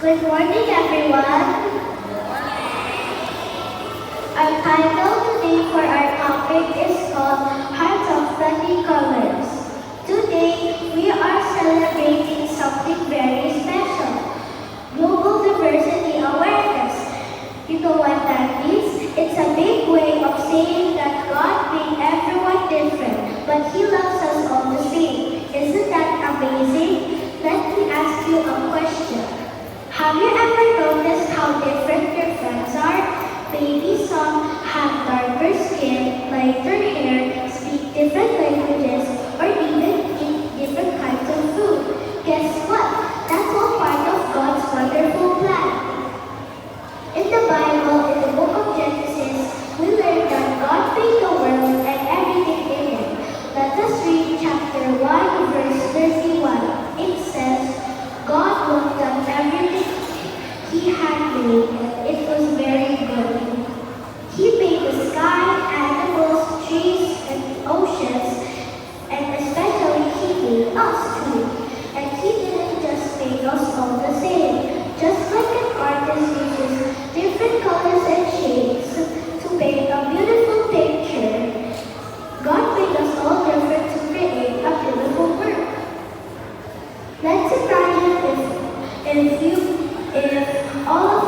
Good morning, everyone. Our title today for our topic is called Hearts of Plenty Colors. Today, we are celebrating something very special, Global Diversity Awareness. You know what that means? It's a big way of saying that God made everyone different, but He loves us all the same. Isn't that amazing? Let me ask you a question. Have you ever noticed how different your friends are? Maybe some have darker skin, lighter hair, speak different languages, or even eat different kinds of food. Guess what? That's all part of God's wonderful plan. In the Bible, in the book of Genesis, we learn that God made the world and everything in it. Let us read chapter 1, verse 31. It says, God looked at everything He had made, and it was very good. He made the sky, animals, trees, and oceans, and especially He made us too. And He didn't just make us all the same. Just like an artist uses different colors and shades to paint a beautiful picture, God made us all different to create a beautiful world. Let's imagine if all of